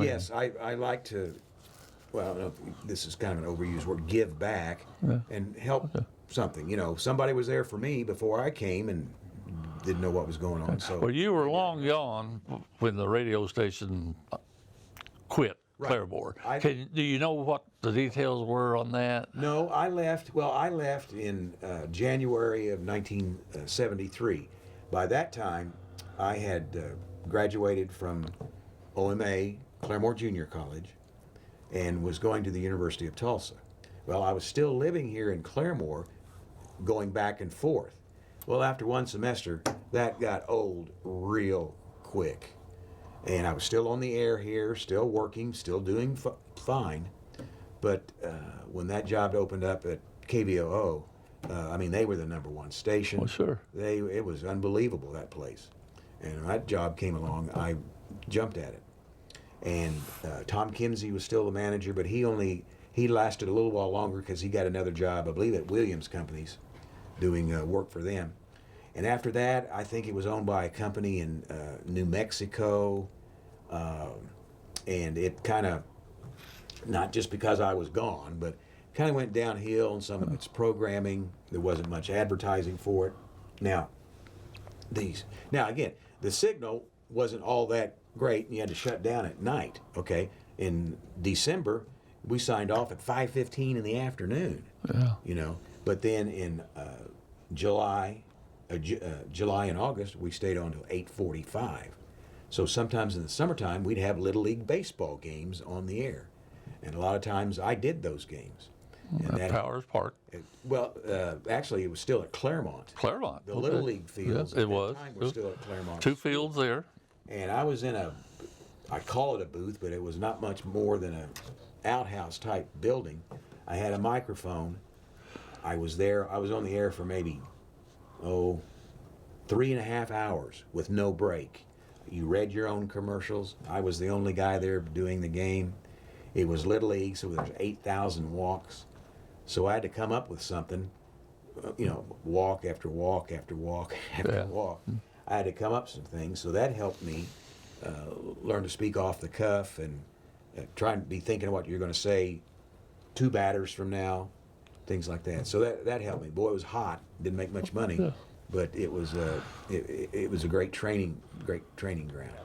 Yes, I like to, well, no, this is kind of an overused word, give back and help something. You know, somebody was there for me before I came and didn't know what was going on. So, Well, you were long gone when the radio station quit Claremore. Do you know what the details were on that? No, I left. Well, I left in January of 1973. By that time, I had graduated from OMA, Claremore Junior College, and was going to the University of Tulsa. Well, I was still living here in Claremore, going back and forth. Well, after one semester, that got old real quick. And I was still on the air here, still working, still doing fine. But when that job opened up at KVOO, I mean, they were the #1 station. Well, sure. It was unbelievable, that place. And when that job came along, I jumped at it. And Tom Kimsey was still the manager, but he lasted a little while longer because he got another job, I believe, at Williams Companies, doing work for them. And after that, I think it was owned by a company in New Mexico, and it kind of, not just because I was gone, but kind of went downhill in some of its programming. There wasn't much advertising for it. Now again, the signal wasn't all that great, and you had to shut down at night. Okay, in December, we signed off at 5:15 in the afternoon. Yeah. You know, but then in July and August, we stayed on till 8:45. So sometimes in the summertime, we'd have Little League baseball games on the air. And a lot of times I did those games. At Powers Park. Actually, it was still at Claremont. Claremont. The Little League fields Yes, at that time were still at Claremont. 2 fields there. And I was in I call it a booth, but it was not much more than a outhouse type building. I had a microphone. I was there. I was on the air for maybe 3.5 hours with no break. You read your own commercials. I was the only guy there doing the game. It was Little League, so there's 8,000 walks. So I had to come up with something, walk after walk after walk after walk. I had to come up with some things, so that helped me learn to speak off the cuff and try and be thinking of what you're going to say 2 batters from now, things like that. So that helped me. Boy, it was hot. Didn't make much money, but it was a great training ground.